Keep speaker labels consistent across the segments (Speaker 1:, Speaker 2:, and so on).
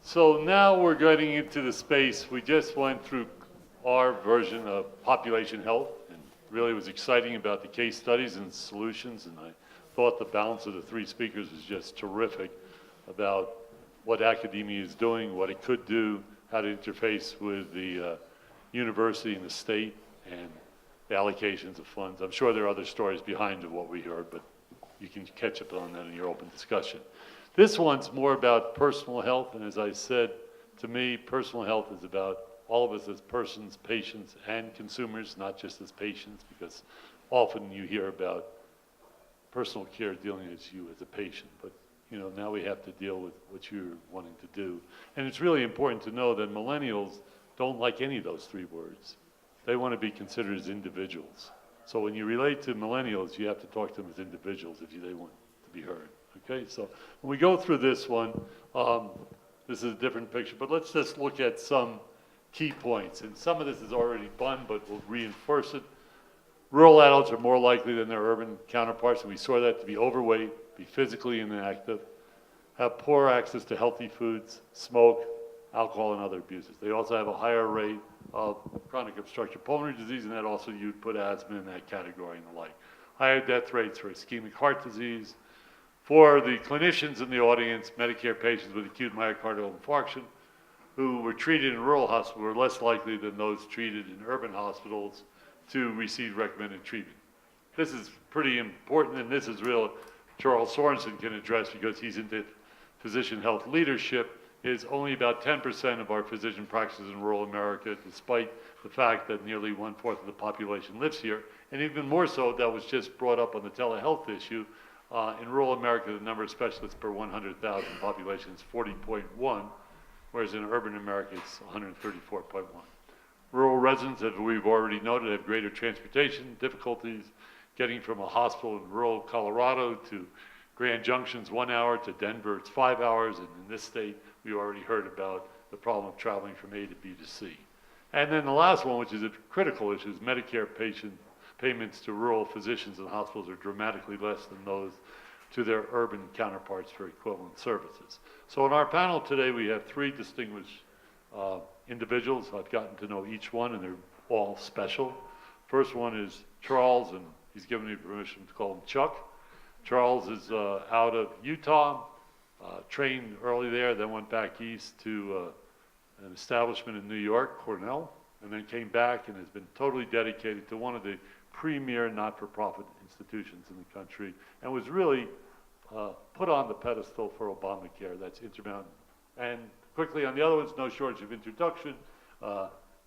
Speaker 1: So now we're getting into the space. We just went through our version of population health, and really was exciting about the case studies and solutions, and I thought the balance of the three speakers was just terrific about what academia is doing, what it could do, how to interface with the university and the state, and the allocations of funds. I'm sure there are other stories behind what we heard, but you can catch up on that in your open discussion. This one's more about personal health, and as I said, to me, personal health is about all of us as persons, patients, and consumers, not just as patients, because often you hear about personal care dealing with you as a patient, but now we have to deal with what you're wanting to do. And it's really important to know that millennials don't like any of those three words. They want to be considered as individuals. So when you relate to millennials, you have to talk to them as individuals if they want to be heard. Okay, so when we go through this one, this is a different picture, but let's just look at some key points. And some of this is already done, but we'll reinforce it. Rural adults are more likely than their urban counterparts, and we saw that to be overweight, be physically inactive, have poor access to healthy foods, smoke, alcohol, and other abuses. They also have a higher rate of chronic obstructive pulmonary disease, and that also you'd put asthma in that category and the like. Higher death rates for ischemic heart disease. For the clinicians in the audience, Medicare patients with acute myocardial infarction who were treated in rural hospitals were less likely than those treated in urban hospitals to receive recommended treatment. This is pretty important, and this is real Charles Sorenson can address because he's into physician health leadership. Is only about 10% of our physician practices in rural America, despite the fact that nearly 1/4 of the population lives here. And even more so, that was just brought up on the telehealth issue. In rural America, the number of specialists per 100,000 population is 40.1, whereas in urban America, it's 134.1. Rural residents, as we've already noted, have greater transportation difficulties, getting from a hospital in rural Colorado to Grand Junction's 1 hour, to Denver it's 5 hours, and in this state, we already heard about the problem of traveling from A to B to C. And then the last one, which is a critical issue, is Medicare patient payments to rural physicians and hospitals are dramatically less than those to their urban counterparts for equivalent services. So in our panel today, we have three distinguished individuals. I've gotten to know each one, and they're all special. First one is Charles, and he's given me permission to call him Chuck. Charles is out of Utah, trained early there, then went back east to an establishment in New York, Cornell, and then came back and has been totally dedicated to one of the premier not-for-profit institutions in the country, and was really put on the pedestal for Obamacare. That's Intermountain. And quickly on the other ones, no shortage of introduction.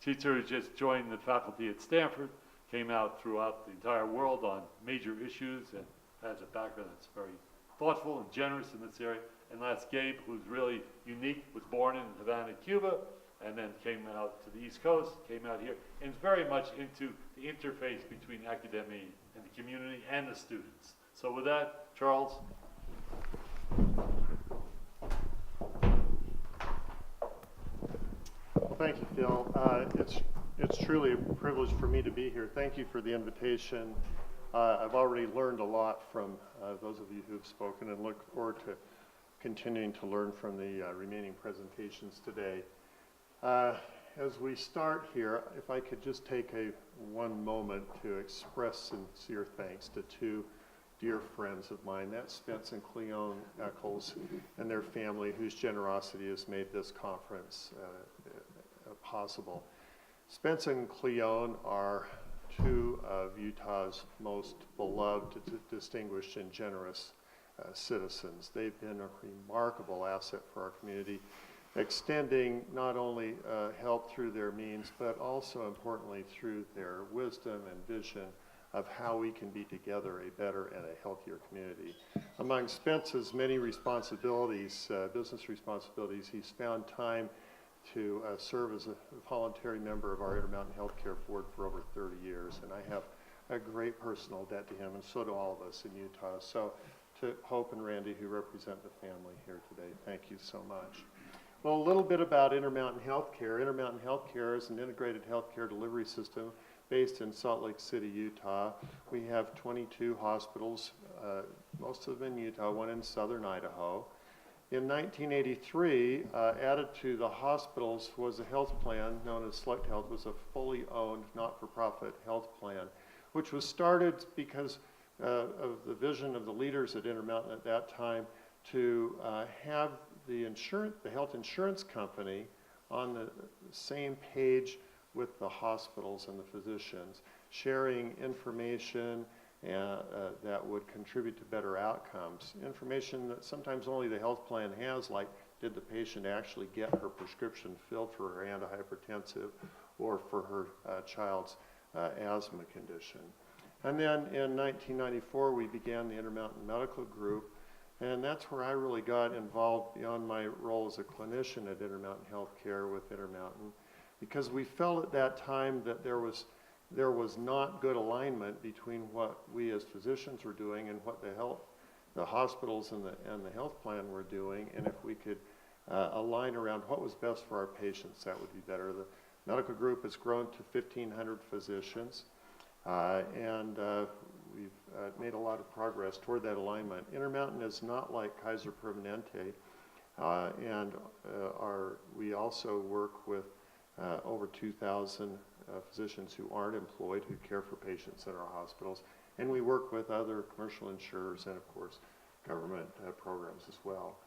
Speaker 1: Teacher just joined the faculty at Stanford, came out throughout the entire world on major issues, and has a background that's very thoughtful and generous in this area. And that's Gabe, who's really unique, was born in Havana, Cuba, and then came out to the East Coast, came out here, and is very much into the interface between academia and the community and the students. So with that, Charles.
Speaker 2: Well, thank you, Phil. It's truly a privilege for me to be here. Thank you for the invitation. I've already learned a lot from those of you who've spoken, and look forward to continuing to learn from the remaining presentations today. As we start here, if I could just take one moment to express sincere thanks to two dear friends of mine. That's Spence and Cleone Eccles and their family, whose generosity has made this conference possible. Spence and Cleone are two of Utah's most beloved, distinguished, and generous citizens. They've been a remarkable asset for our community, extending not only help through their means, but also importantly through their wisdom and vision of how we can be together a better and a healthier community. Among Spence's many responsibilities, business responsibilities, he's found time to serve as a voluntary member of our Intermountain Healthcare Board for over 30 years, and I have a great personal debt to him, and so do all of us in Utah. So to Hope and Randy, who represent the family here today, thank you so much. Well, a little bit about Intermountain Healthcare. Intermountain Healthcare is an integrated healthcare delivery system based in Salt Lake City, Utah. We have 22 hospitals, most of them in Utah, one in southern Idaho. In 1983, added to the hospitals was a health plan known as Select Health, was a fully owned, not-for-profit health plan, which was started because of the vision of the leaders at Intermountain at that time to have the health insurance company on the same page with the hospitals and the physicians, sharing information that would contribute to better outcomes. Information that sometimes only the health plan has, like did the patient actually get her prescription filled for her antihypertensive or for her child's asthma condition. And then in 1994, we began the Intermountain Medical Group, and that's where I really got involved beyond my role as a clinician at Intermountain Healthcare with Intermountain, because we felt at that time that there was not good alignment between what we as physicians were doing and what the hospitals and the health plan were doing, and if we could align around what was best for our patients, that would be better. The medical group has grown to 1,500 physicians, and we've made a lot of progress toward that alignment. Intermountain is not like Kaiser Permanente, and we also work with over 2,000 physicians who aren't employed, who care for patients in our hospitals, and we work with other commercial insurers and, of course, government programs as well.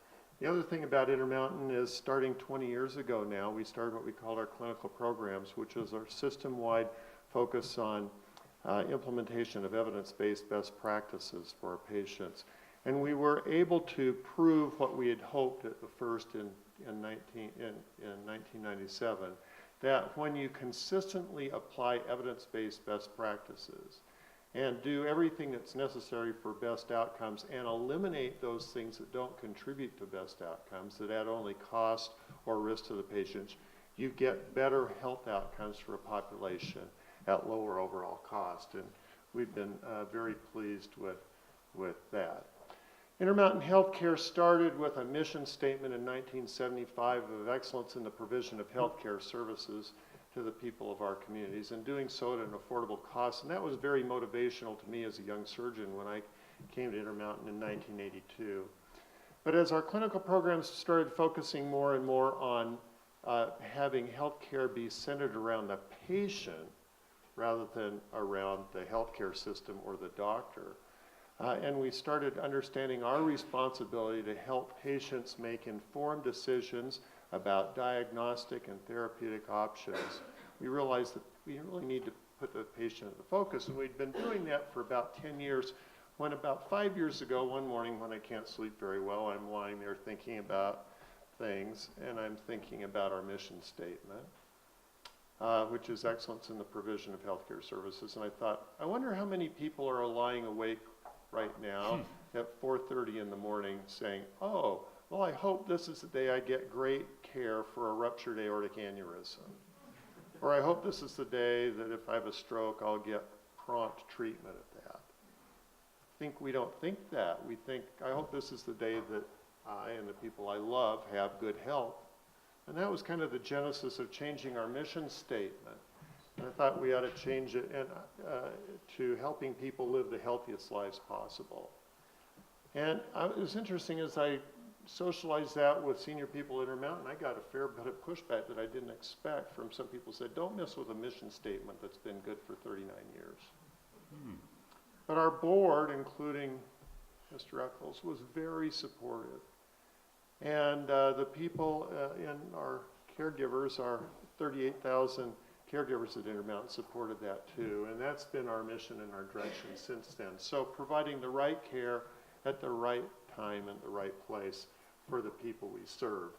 Speaker 2: The other thing about Intermountain is starting 20 years ago now, we started what we called our clinical programs, which is our system-wide focus on implementation of evidence-based best practices for our patients. And we were able to prove what we had hoped at the first in 1997, that when you consistently apply evidence-based best practices and do everything that's necessary for best outcomes and eliminate those things that don't contribute to best outcomes, that add only cost or risk to the patients, you get better health outcomes for a population at lower overall cost. And we've been very pleased with that. Intermountain Healthcare started with a mission statement in 1975 of excellence in the provision of healthcare services to the people of our communities, and doing so at an affordable cost. And that was very motivational to me as a young surgeon when I came to Intermountain in 1982. But as our clinical programs started focusing more and more on having healthcare be centered around the patient rather than around the healthcare system or the doctor, and we started understanding our responsibility to help patients make informed decisions about diagnostic and therapeutic options. We realized that we really need to put the patient at the focus, and we'd been doing that for about 10 years, when about 5 years ago, one morning when I can't sleep very well, I'm lying there thinking about things, and I'm thinking about our mission statement, which is excellence in the provision of healthcare services. And I thought, I wonder how many people are lying awake right now at 4:30 in the morning saying, oh, well, I hope this is the day I get great care for a ruptured aortic aneurysm. Or I hope this is the day that if I have a stroke, I'll get prompt treatment at that. We don't think that. We think, I hope this is the day that I and the people I love have good health. And that was kind of the genesis of changing our mission statement. And I thought we ought to change it to helping people live the healthiest lives possible. And it was interesting, as I socialized that with senior people at Intermountain, I got a fair bit of pushback that I didn't expect from some people who said, don't mess with a mission statement that's been good for 39 years. But our board, including Mr. Eccles, was very supportive. And the people in our caregivers, our 38,000 caregivers at Intermountain, supported that too. And that's been our mission and our direction since then. So providing the right care at the right time and the right place for the people we serve.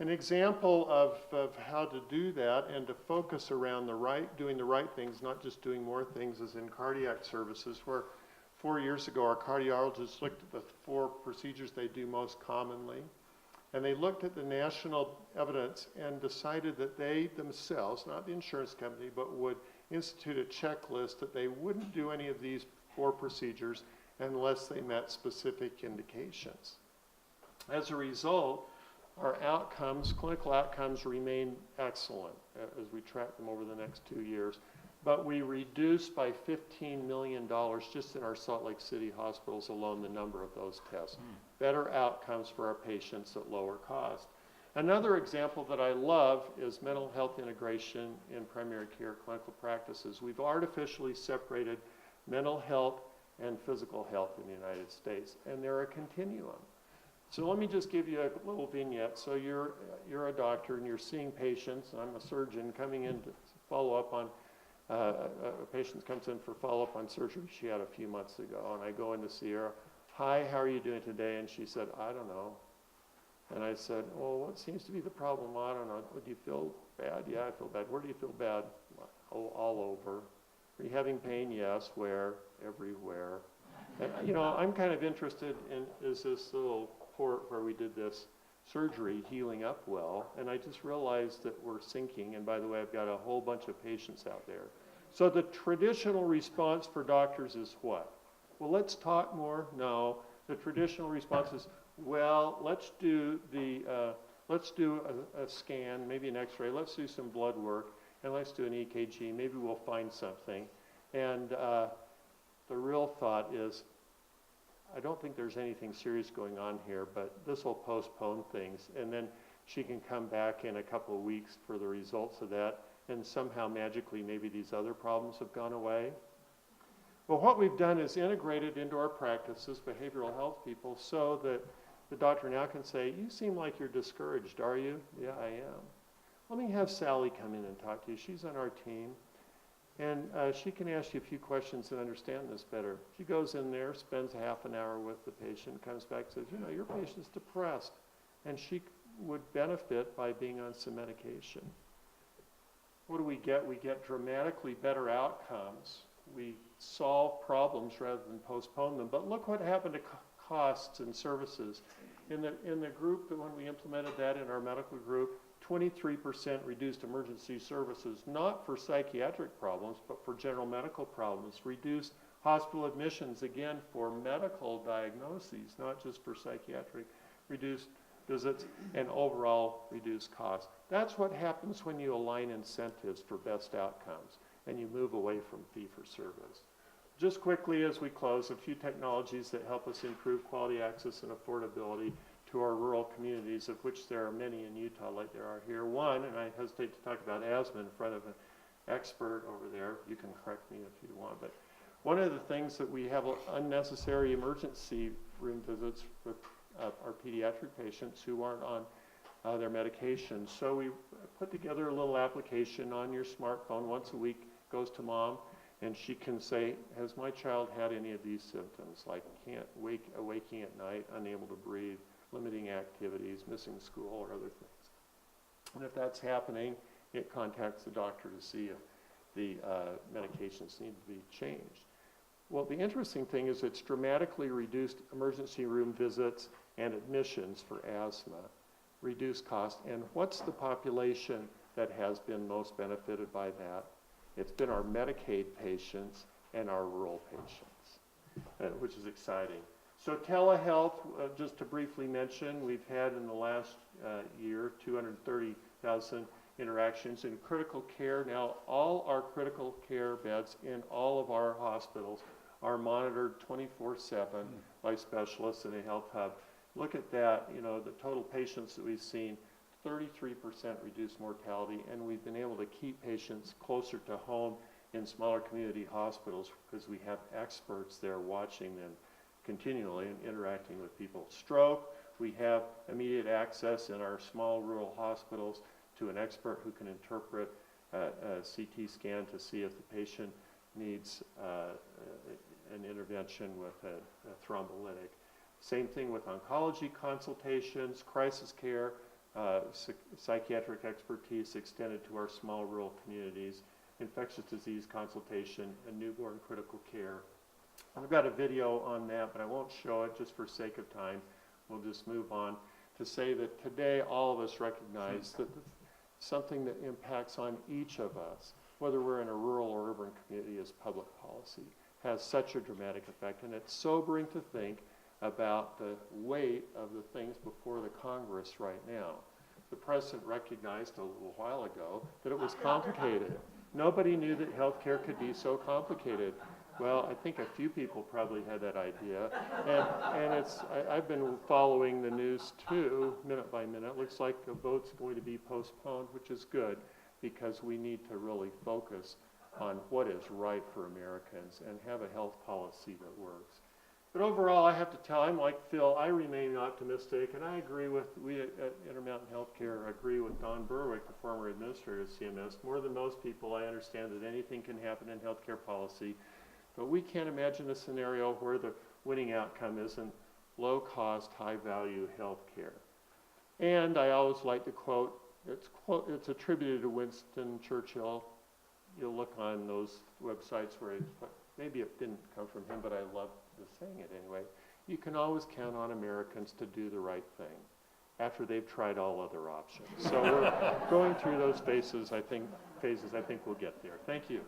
Speaker 2: An example of how to do that and to focus around doing the right things, not just doing more things, is in cardiac services, where 4 years ago our cardiologists looked at the 4 procedures they do most commonly, and they looked at the national evidence and decided that they themselves, not the insurance company, but would institute a checklist that they wouldn't do any of these 4 procedures unless they met specific indications. As a result, our outcomes, clinical outcomes, remain excellent as we track them over the next 2 years. but we reduced by $15 million just in our Salt Lake City hospitals alone the number of those tests. Better outcomes for our patients at lower cost. Another example that I love is mental health integration in primary care clinical practices. We've artificially separated mental health and physical health in the United States, and they're a continuum. So let me just give you a little vignette. So you're a doctor and you're seeing patients, and I'm a surgeon coming in to follow up on, a patient comes in for follow-up on surgery she had a few months ago, and I go in to see her. Hi, how are you doing today? And she said, I don't know. And I said, well, what seems to be the problem? I don't know. Do you feel bad? Yeah, I feel bad. Where do you feel bad? Oh, all over. Are you having pain? Yes. Where? Everywhere. And, you know, I'm kind of interested in, is this little port where we did this surgery healing up well? And I just realized that we're sinking. And by the way, I've got a whole bunch of patients out there. So the traditional response for doctors is what? Well, let's talk more. No. The traditional response is, well, let's do a scan, maybe an x-ray, let's do some blood work, and let's do an EKG, maybe we'll find something. And the real thought is, I don't think there's anything serious going on here, but this will postpone things, and then she can come back in a couple of weeks for the results of that, and somehow magically maybe these other problems have gone away. Well, what we've done is integrated into our practices, behavioral health people, so that the doctor now can say, you seem like you're discouraged, are you? Yeah, I am. Let me have Sally come in and talk to you. She's on our team. And she can ask you a few questions and understand this better. She goes in there, spends half an hour with the patient, comes back and says, you know, your patient's depressed. And she would benefit by being on some medication. What do we get? We get dramatically better outcomes. We solve problems rather than postpone them. But look what happened to costs and services. In the group, that when we implemented that in our medical group, 23% reduced emergency services, not for psychiatric problems, but for general medical problems. Reduced hospital admissions, again, for medical diagnoses, not just for psychiatric. Reduced visits, and overall reduced costs. That's what happens when you align incentives for best outcomes, and you move away from fee-for-service. Just quickly as we close, a few technologies that help us improve quality access and affordability to our rural communities, of which there are many in Utah like there are here. One, and I hesitate to talk about asthma in front of an expert over there, you can correct me if you want, but one of the things that we have unnecessary emergency room visits with our pediatric patients who aren't on their medication. So we put together a little application on your smartphone once a week, goes to mom, and she can say, has my child had any of these symptoms, like waking at night, unable to breathe, limiting activities, missing school, or other things. And if that's happening, it contacts the doctor to see if the medications need to be changed. Well, the interesting thing is it's dramatically reduced emergency room visits and admissions for asthma, reduced cost. And what's the population that has been most benefited by that? It's been our Medicaid patients and our rural patients, which is exciting. So telehealth, just to briefly mention, we've had in the last year 230,000 interactions in critical care. Now, all our critical care beds in all of our hospitals are monitored 24/7 by specialists in a health hub. Look at that, you know, the total patients that we've seen, 33% reduced mortality, and we've been able to keep patients closer to home in smaller community hospitals because we have experts there watching them continually and interacting with people. Stroke, we have immediate access in our small rural hospitals to an expert who can interpret a CT scan to see if the patient needs an intervention with a thrombolytic. Same thing with oncology consultations, crisis care, psychiatric expertise extended to our small rural communities, infectious disease consultation, and newborn critical care. I've got a video on that, but I won't show it just for sake of time. We'll just move on to say that today all of us recognize that something that impacts on each of us, whether we're in a rural or urban community, is public policy, has such a dramatic effect. And it's sobering to think about the weight of the things before the Congress right now. The president recognized a little while ago that it was complicated. Nobody knew that healthcare could be so complicated. Well, I think a few people probably had that idea. And I've been following the news too, minute by minute. Looks like a vote's going to be postponed, which is good, because we need to really focus on what is right for Americans and have a health policy that works. But overall, I have to tell, I'm like Phil, I remain optimistic, and I agree with, we at Intermountain Healthcare agree with Don Berwick, the former administrator of CMS. More than most people, I understand that anything can happen in healthcare policy, but we can't imagine a scenario where the winning outcome isn't low-cost, high-value healthcare. And I always like to quote, it's attributed to Winston Churchill. You'll look on those websites where maybe it didn't come from him, but I love saying it anyway. You can always count on Americans to do the right thing after they've tried all other options. So we're going through those phases. I think we'll get there. Thank you.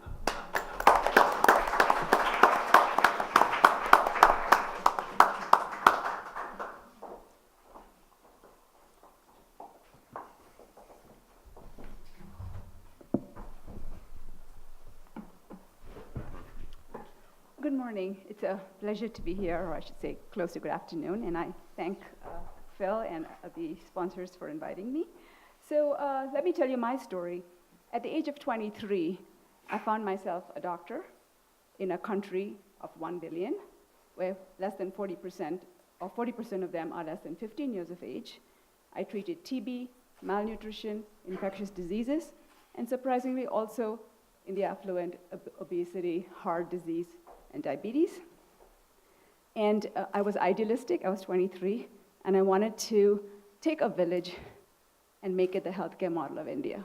Speaker 3: Good morning. It's a pleasure to be here, or I should say close to good afternoon, and I thank Phil and the sponsors for inviting me. So let me tell you my story. At the age of 23, I found myself a doctor in a country of 1 billion, where less than 40%, or 40% of them are less than 15 years of age. I treated TB, malnutrition, infectious diseases, and surprisingly also in the affluent, obesity, heart disease, and diabetes. And I was idealistic. I was 23, and I wanted to take a village and make it the healthcare model of India.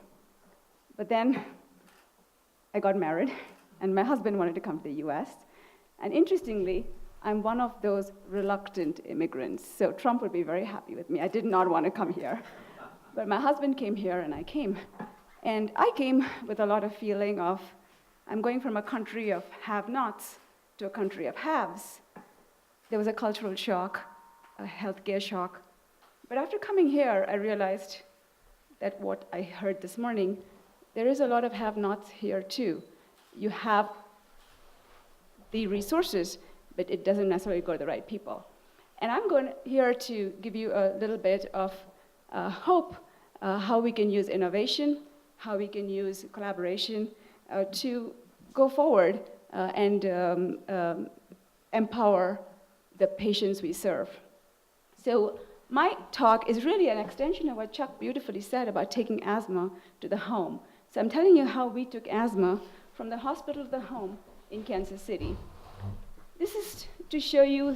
Speaker 3: But then I got married, and my husband wanted to come to the US. And interestingly, I'm one of those reluctant immigrants. So Trump would be very happy with me. I did not want to come here. But my husband came here, and I came. And I came with a lot of feeling of, I'm going from a country of have-nots to a country of haves. There was a cultural shock, a healthcare shock. But after coming here, I realized that what I heard this morning, there is a lot of have-nots here too. You have the resources, but it doesn't necessarily go to the right people. And I'm here to give you a little bit of hope, how we can use innovation, how we can use collaboration to go forward and empower the patients we serve. So my talk is really an extension of what Chuck beautifully said about taking asthma to the home. So I'm telling you how we took asthma from the hospital to the home in Kansas City. This is to show you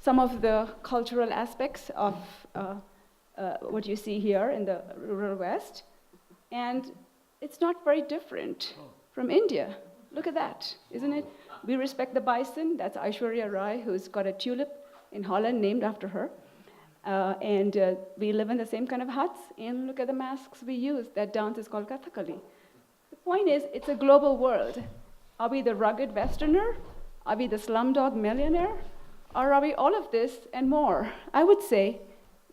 Speaker 3: some of the cultural aspects of what you see here in the rural West. And it's not very different from India. Look at that, isn't it? We respect the bison. That's Aishwarya Rai, who's got a tulip in Holland named after her. And we live in the same kind of huts, and look at the masks we use. That dance is called Kathakali. The point is, it's a global world. Are we the rugged Westerner? Are we the slumdog millionaire? Or are we all of this and more? I would say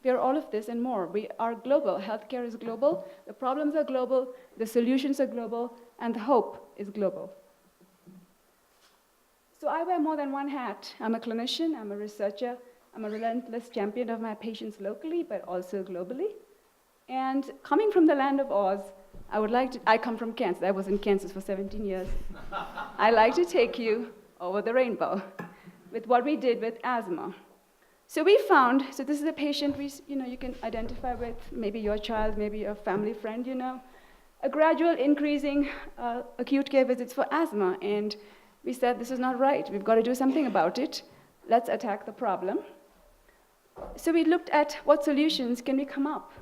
Speaker 3: we are all of this and more. We are global. Healthcare is global. The problems are global. The solutions are global. And the hope is global. So I wear more than one hat. I'm a clinician. I'm a researcher. I'm a relentless champion of my patients locally, but also globally. And coming from the land of Oz, I come from Kansas. I was in Kansas for 17 years. I like to take you over the rainbow with what we did with asthma. So we found, so this is a patient you can identify with, maybe your child, maybe your family friend, a gradual increasing acute care visits for asthma. And we said, this is not right. We've got to do something about it. Let's attack the problem. So we looked at what solutions can we come up.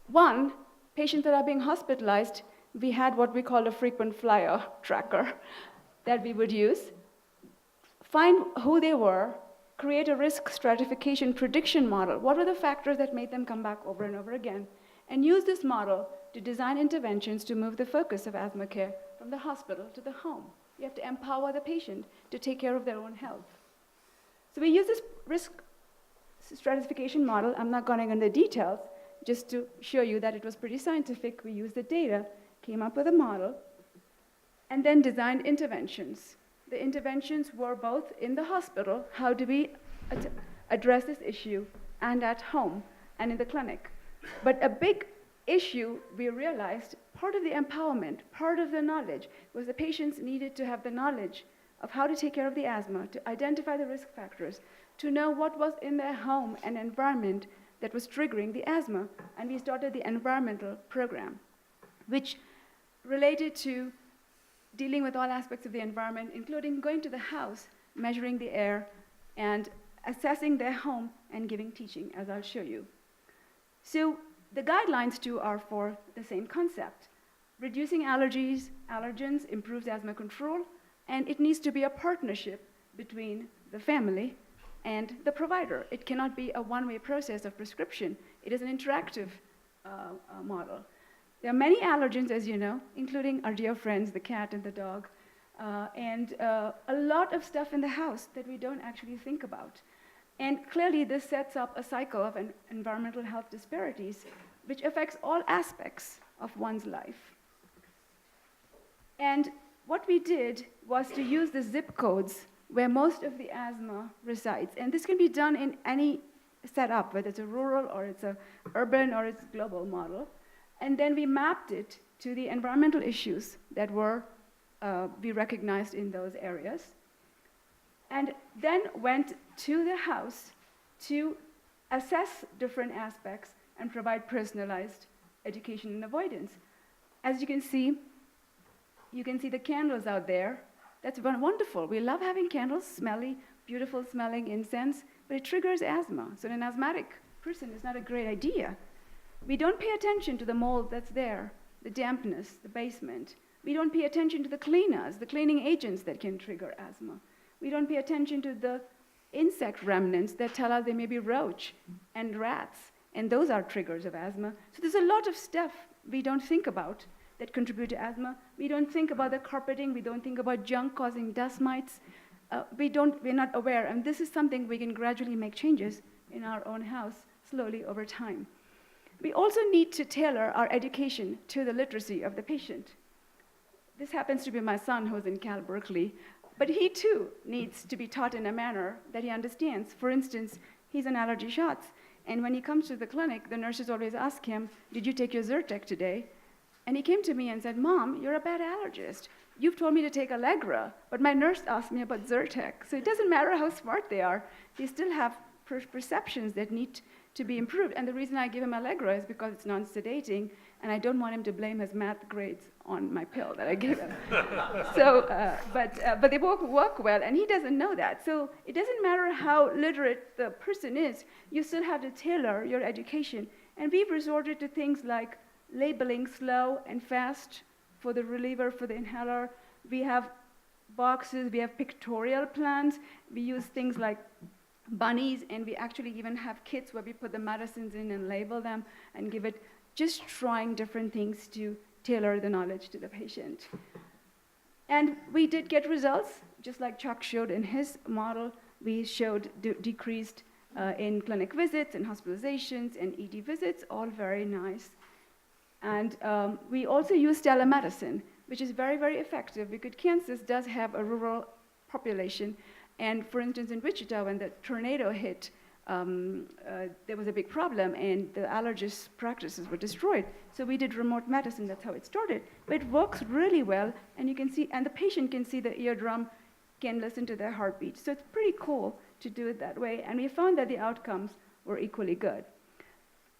Speaker 3: One, patients that are being hospitalized, we had what we call a frequent flyer tracker that we would use. Find who they were, create a risk stratification prediction model. What were the factors that made them come back over and over again? And use this model to design interventions to move the focus of asthma care from the hospital to the home. You have to empower the patient to take care of their own health. So we use this risk stratification model. I'm not going into details, just to show you that it was pretty scientific. We used the data, came up with a model. and then designed interventions. The interventions were both in the hospital, how do we address this issue, and at home and in the clinic. But a big issue we realized, part of the empowerment, part of the knowledge, was the patients needed to have the knowledge of how to take care of the asthma, to identify the risk factors, to know what was in their home and environment that was triggering the asthma. And we started the environmental program, which related to dealing with all aspects of the environment, including going to the house, measuring the air, and assessing their home and giving teaching, as I'll show you. So the guidelines too are for the same concept. Reducing allergies, allergens improves asthma control, and it needs to be a partnership between the family and the provider. It cannot be a one-way process of prescription. It is an interactive model. There are many allergens, as you know, including our dear friends, the cat and the dog, and a lot of stuff in the house that we don't actually think about. And clearly, this sets up a cycle of environmental health disparities, which affects all aspects of one's life. And what we did was to use the zip codes where most of the asthma resides. And this can be done in any setup, whether it's a rural or it's a urban or it's a global model. And then we mapped it to the environmental issues that were we recognized in those areas. And then went to the house to assess different aspects and provide personalized education and avoidance. As you can see the candles out there. That's wonderful. We love having candles, smelly, beautiful smelling incense, but it triggers asthma. So an asthmatic person is not a great idea. We don't pay attention to the mold that's there, the dampness, the basement. We don't pay attention to the cleaners, the cleaning agents that can trigger asthma. We don't pay attention to the insect remnants that tell us there may be roach and rats, and those are triggers of asthma. So there's a lot of stuff we don't think about that contribute to asthma. We don't think about the carpeting. We don't think about junk causing dust mites. We're not aware, and this is something we can gradually make changes in our own house slowly over time. We also need to tailor our education to the literacy of the patient. This happens to be my son who's in Cal Berkeley, but he too needs to be taught in a manner that he understands. For instance, he's on allergy shots, and when he comes to the clinic, the nurses always ask him, "Did you take your Zyrtec today?" And he came to me and said, "Mom, you're a bad allergist. You've told me to take Allegra, but my nurse asked me about Zyrtec." So it doesn't matter how smart they are, they still have perceptions that need to be improved. And the reason I give him Allegra is because it's non-sedating, and I don't want him to blame his math grades on my pill that I gave him. But they both work well, and he doesn't know that. So it doesn't matter how literate the person is, you still have to tailor your education. And we've resorted to things like labeling slow and fast for the reliever, for the inhaler. We have boxes, we have pictorial plans. We use things like bunnies, and we actually even have kits where we put the medicines in and label them and give it, just trying different things to tailor the knowledge to the patient. And we did get results, just like Chuck showed in his model. We showed decreased in clinic visits and hospitalizations and ED visits, all very nice. And we also use telemedicine, which is very, very effective because Kansas does have a rural population. And for instance, in Wichita, when the tornado hit, there was a big problem, and the allergist practices were destroyed. So we did remote medicine. That's how it started. But it works really well, and you can see, and the patient can see the eardrum, can listen to their heartbeat. So it's pretty cool to do it that way. And we found that the outcomes were equally good.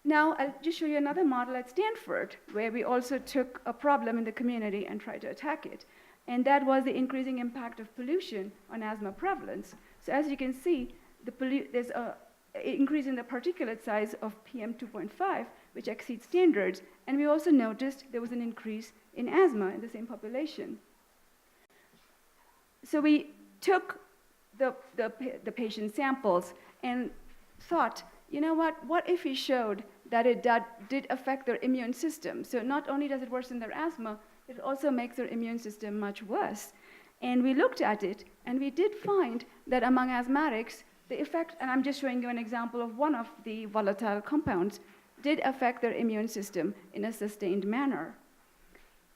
Speaker 3: Now, I'll just show you another model at Stanford, where we also took a problem in the community and tried to attack it. And that was the increasing impact of pollution on asthma prevalence. So as you can see, there's an increase in the particulate size of PM 2.5, which exceeds standards. And we also noticed there was an increase in asthma in the same population. So we took the patient samples and thought, you know what if we showed that it did affect their immune system? So not only does it worsen their asthma, it also makes their immune system much worse. And we looked at it, and we did find that among asthmatics, the effect, and I'm just showing you an example of one of the volatile compounds, did affect their immune system in a sustained manner.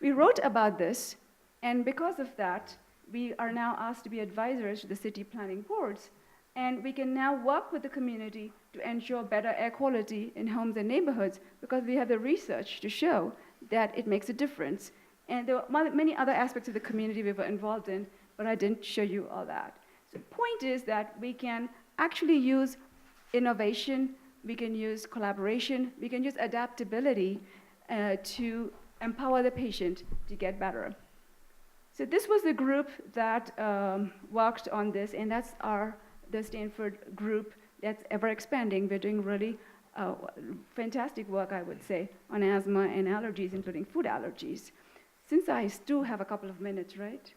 Speaker 3: We wrote about this And because of that, we are now asked to be advisors to the city planning boards. And we can now work with the community to ensure better air quality in homes and neighborhoods because we have the research to show that it makes a difference. And there were many other aspects of the community we were involved in, but I didn't show you all that. So the point is that we can actually use innovation, we can use collaboration, we can use adaptability to empower the patient to get better. So this was the group that worked on this, and that's the Stanford group that's ever expanding. We're doing really fantastic work, I would say, on asthma and allergies, including food allergies. Since I still have a couple of minutes, right?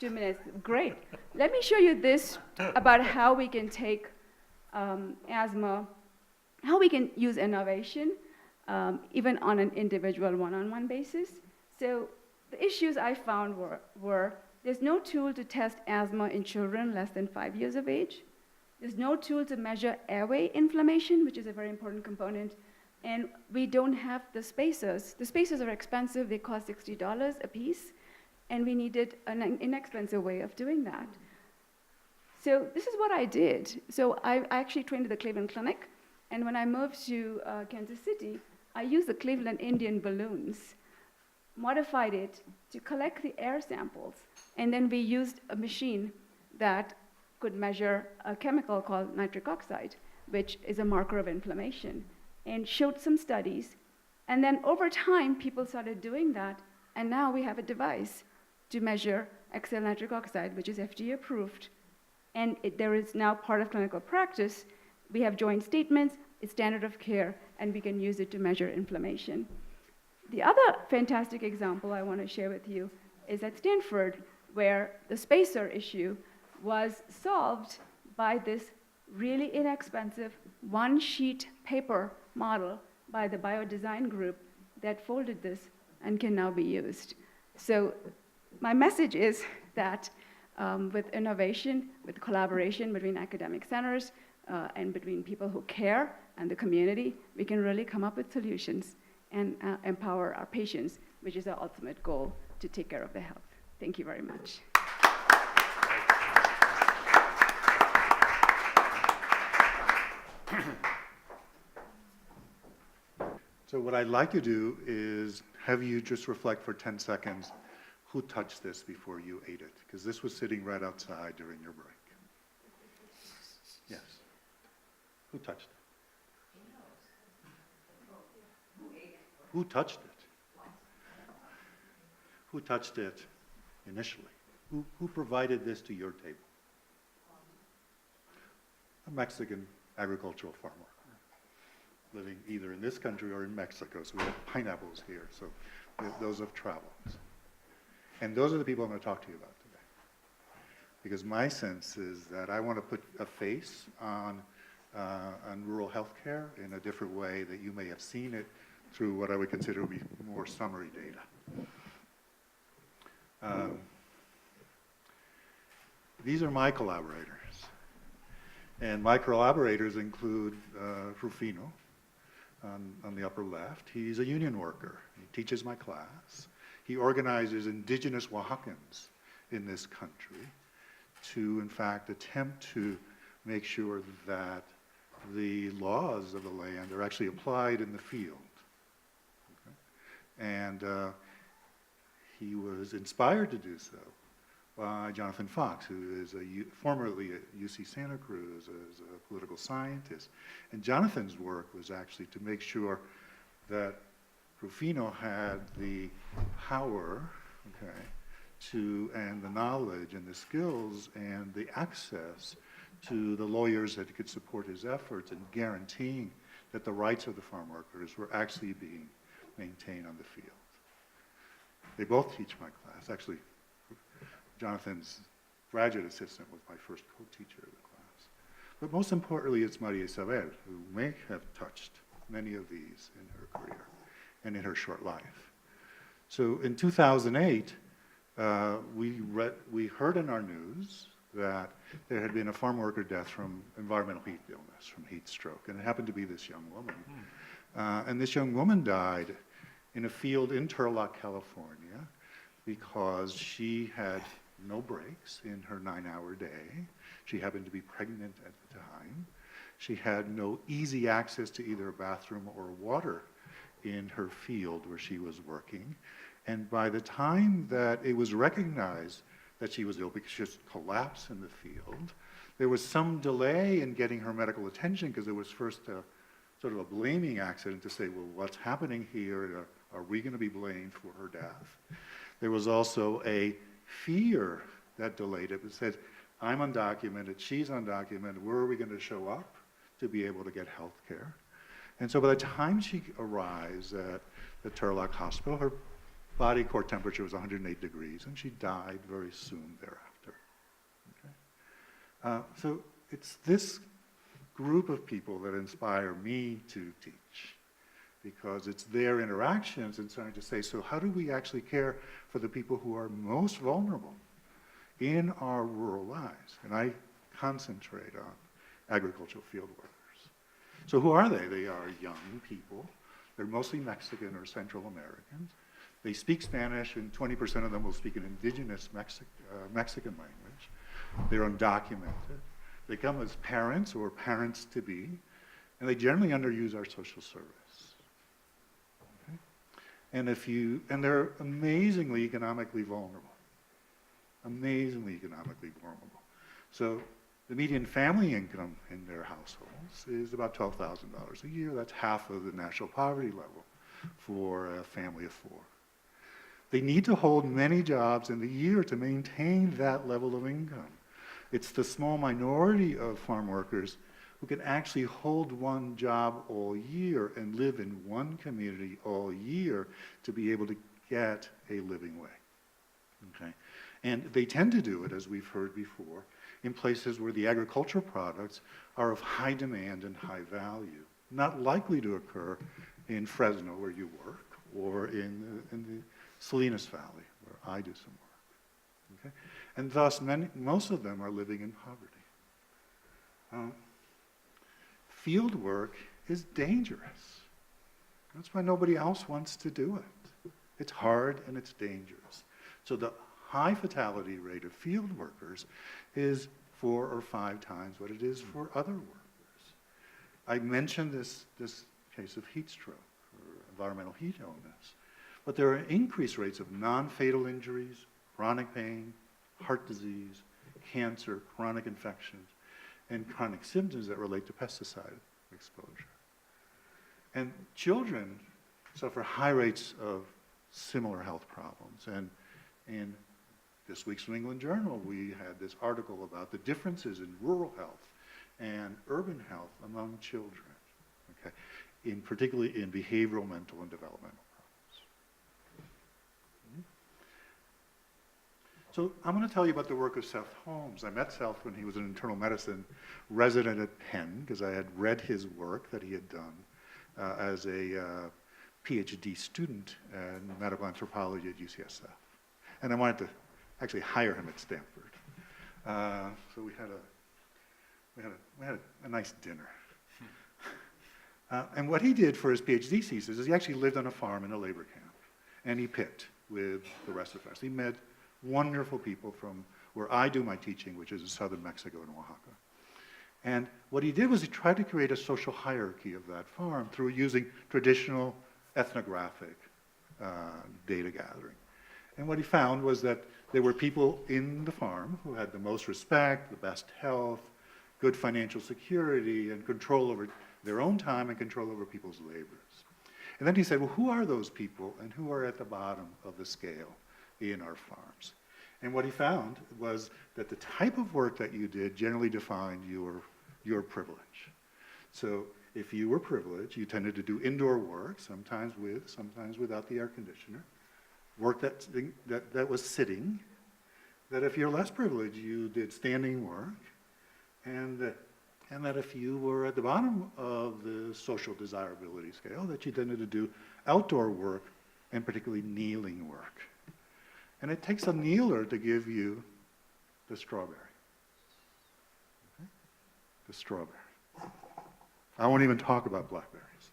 Speaker 3: 2 minutes, great. Let me show you this about how we can take asthma, how we can use innovation, even on an individual one-on-one basis. So the issues I found were there's no tool to test asthma in children less than 5 years of age. There's no tool to measure airway inflammation, which is a very important component. And we don't have the spacers. The spacers are expensive. They cost $60 a piece. And we needed an inexpensive way of doing that. So this is what I did. So I actually trained at the Cleveland Clinic. And when I moved to Kansas City, I used the Cleveland Indian balloons, modified it to collect the air samples. And then we used a machine that could measure a chemical called nitric oxide, which is a marker of inflammation, and showed some studies. And then over time, people started doing that. And now we have a device to measure exhaled nitric oxide, which is FDA approved. And there is now part of clinical practice. We have joint statements, it's standard of care, and we can use it to measure inflammation. The other fantastic example I want to share with you is at Stanford, where the spacer issue was solved by this really inexpensive one-sheet paper model by the biodesign group that folded this and can now be used. So my message is that with innovation, with collaboration between academic centers and between people who care and the community, we can really come up with solutions and empower our patients, which is our ultimate goal, to take care of their health. Thank you very much.
Speaker 4: So what I'd like to do is have you just reflect for 10 seconds who touched this before you ate it, because this was sitting right outside during your break. Yes. Who touched it? Who touched it? Who touched it initially? Who provided this to your table? A Mexican agricultural farm worker, living either in this country or in Mexico. So we have pineapples here, so those have traveled. And those are the people I'm going to talk to you about today. Because my sense is that I want to put a face on rural healthcare in a different way that you may have seen it through what I would consider to be more summary data. These are my collaborators. And my collaborators include Rufino on the upper left. He's a union worker. He teaches my class. He organizes indigenous Oaxacans in this country to, in fact, attempt to make sure that the laws of the land are actually applied in the field. Okay? And he was inspired to do so by Jonathan Fox, who is formerly at UC Santa Cruz as a political scientist. And Jonathan's work was actually to make sure that Rufino had the power, okay, and the knowledge and the skills and the access to the lawyers that could support his efforts in guaranteeing that the rights of the farm workers were actually being maintained on the field. They both teach my class. Actually, Jonathan's graduate assistant was my first co-teacher of the class. But most importantly, it's Maria Isabel, who may have touched many of these in her career and in her short life. So in 2008, we heard in our news that there had been a farm worker death from environmental heat illness, from heat stroke, and it happened to be this young woman. And this young woman died in a field in Turlock, California, because she had no breaks in her 9-hour day. She happened to be pregnant at the time. She had no easy access to either a bathroom or water in her field where she was working. And by the time that it was recognized that she was ill because she just collapsed in the field, there was some delay in getting her medical attention because there was first a sort of a blaming accident to say, well, what's happening here? Are we going to be blamed for her death? There was also a fear that delayed it. It said, I'm undocumented, she's undocumented, where are we going to show up to be able to get health care? And so by the time she arrives at the Turlock Hospital, her body core temperature was 108 degrees, and she died very soon thereafter. Okay? So it's this group of people that inspire me to teach, because it's their interactions and starting to say, so how do we actually care for the people who are most vulnerable in our rural lives? And I concentrate on agricultural field workers. So who are they? They are young people. They're mostly Mexican or Central Americans. They speak Spanish, and 20% of them will speak an indigenous Mexican language. They're undocumented. They come as parents or parents-to-be, and they generally underuse our social service. Okay? And they're amazingly economically vulnerable. Amazingly economically vulnerable. So the median family income in their households is about $12,000 a year. That's half of the national poverty level for a family of 4. They need to hold many jobs in the year to maintain that level of income. It's the small minority of farm workers who can actually hold one job all year and live in one community all year to be able to get a living wage. Okay? And they tend to do it, as we've heard before, in places where the agricultural products are of high demand and high value. Not likely to occur in Fresno, where you work, or in the Salinas Valley, where I do some work. Okay? And thus, most of them are living in poverty. Field work is dangerous. That's why nobody else wants to do it. It's hard and it's dangerous. So the high fatality rate of field workers is 4 or 5 times what it is for other workers. I mentioned this case of heat stroke or environmental heat illness, but there are increased rates of non-fatal injuries, chronic pain, heart disease, cancer, chronic infections, and chronic symptoms that relate to pesticide exposure. And children suffer high rates of similar health problems. And in this week's New England Journal, we had this article about the differences in rural health and urban health among children, okay, particularly in behavioral, mental, and developmental problems. So I'm going to tell you about the work of Seth Holmes. I met Seth when he was an internal medicine resident at Penn, because I had read his work that he had done as a PhD student in medical anthropology at UCSF. And I wanted to actually hire him at Stanford. So we had a nice dinner. And what he did for his PhD thesis is he actually lived on a farm in a labor camp, and he picked with the rest of us. He met wonderful people from where I do my teaching, which is in southern Mexico and Oaxaca. And what he did was he tried to create a social hierarchy of that farm through using traditional ethnographic data gathering. And what he found was that there were people in the farm who had the most respect, the best health, good financial security, and control over their own time and control over people's labors. And then he said, well, who are those people and who are at the bottom of the scale in our farms? And what he found was that the type of work that you did generally defined your privilege. So if you were privileged, you tended to do indoor work, sometimes with, sometimes without the air conditioner, work that was sitting, that if you're less privileged, you did standing work, and that if you were at the bottom of the social desirability scale, that you tended to do outdoor work, and particularly kneeling work. And it takes a kneeler to give you the strawberry. Okay? The strawberry. I won't even talk about blackberries.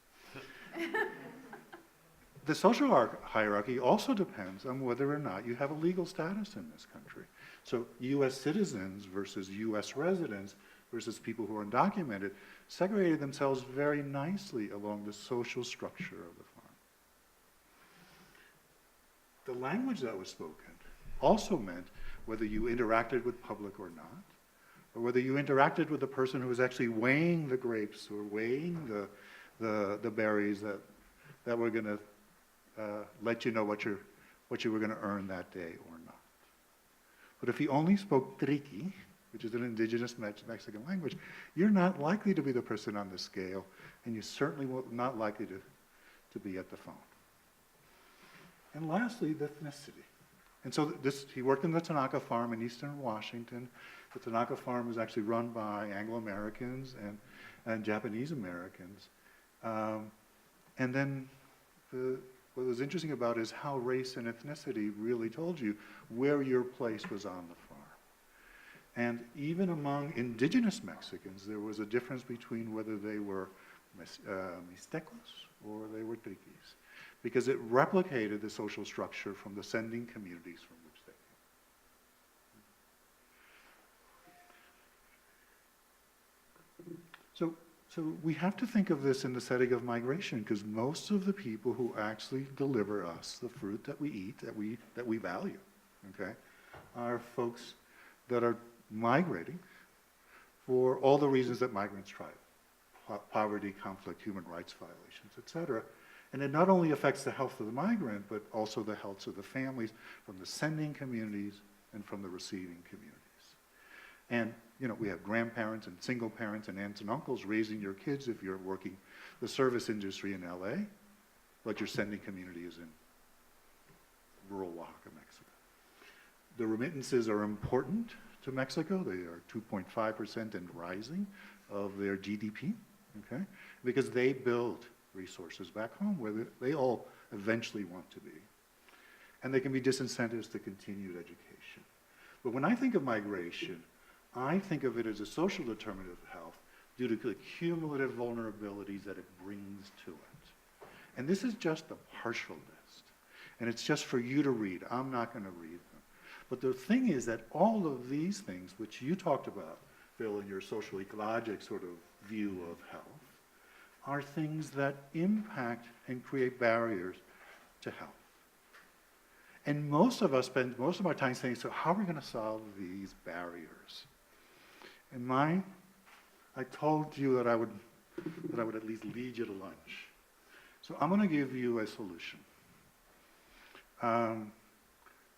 Speaker 4: The social hierarchy also depends on whether or not you have a legal status in this country. So US citizens versus US residents versus people who are undocumented segregated themselves very nicely along the social structure of the farm. The language that was spoken also meant whether you interacted with public or not, or whether you interacted with the person who was actually weighing the grapes or weighing the berries that were going to let you know what you were going to earn that day or not. But if you only spoke Triqui, which is an indigenous Mexican language, you're not likely to be the person on the scale, and you certainly not likely to be at the phone. And lastly, the ethnicity. And so he worked in the Tanaka farm in eastern Washington. The Tanaka farm was actually run by Anglo-Americans and Japanese Americans. And then what was interesting about it is how race and ethnicity really told you where your place was on the farm. And even among indigenous Mexicans, there was a difference between whether they were Mixtecos or they were Triquis, because it replicated the social structure from the sending communities from which they came. So we have to think of this in the setting of migration, because most of the people who actually deliver us the fruit that we eat, that we value, okay, are folks that are migrating for all the reasons that migrants try: poverty, conflict, human rights violations, et cetera. And it not only affects the health of the migrant, but also the health of the families from the sending communities and from the receiving communities. And, you know, we have grandparents and single parents and aunts and uncles raising your kids if you're working the service industry in LA, but your sending community is in rural Oaxaca, Mexico. The remittances are important to Mexico. They are 2.5% and rising of their GDP, okay? Because they build resources back home where they all eventually want to be. And they can be disincentives to continued education. But when I think of migration, I think of it as a social determinant of health due to the cumulative vulnerabilities that it brings to it. And this is just a partial list. And it's just for you to read. I'm not going to read them. But the thing is that all of these things, which you talked about, Phil, in your social ecologic sort of view of health, are things that impact and create barriers to health. And most of us spend most of our time saying, so how are we going to solve these barriers? And I told you that I would at least lead you to lunch. So I'm going to give you a solution.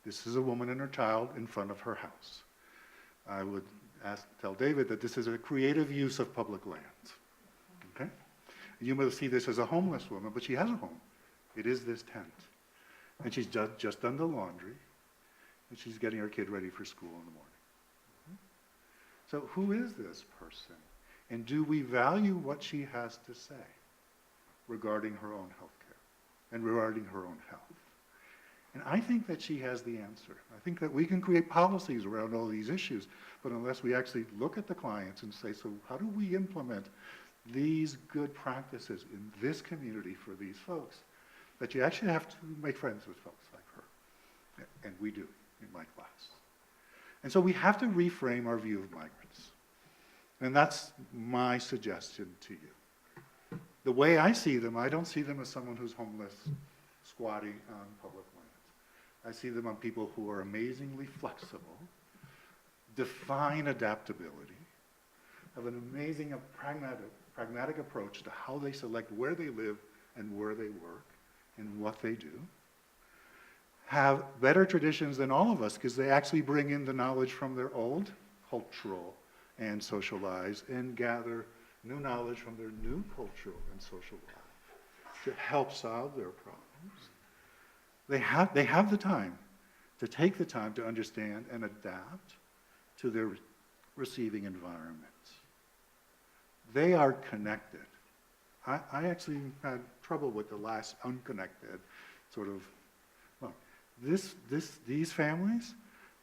Speaker 4: This is a woman and her child in front of her house. I would tell David that this is a creative use of public lands. Okay? You may see this as a homeless woman, but she has a home. It is this tent. And she's just done the laundry, and she's getting her kid ready for school in the morning. So who is this person? And do we value what she has to say regarding her own health care and regarding her own health? And I think that she has the answer. I think that we can create policies around all these issues, but unless we actually look at the clients and say, so how do we implement these good practices in this community for these folks, that you actually have to make friends with folks like her. And we do in my class. And so we have to reframe our view of migrants. And that's my suggestion to you. The way I see them, I don't see them as someone who's homeless, squatting on public lands. I see them as people who are amazingly flexible, define adaptability, have an amazing pragmatic approach to how they select where they live and where they work and what they do, have better traditions than all of us because they actually bring in the knowledge from their old cultural and social lives and gather new knowledge from their new cultural and social life to help solve their problems. They have the time to take the time to understand and adapt to their receiving environments. They are connected. I actually had trouble with the last unconnected sort of, look, these families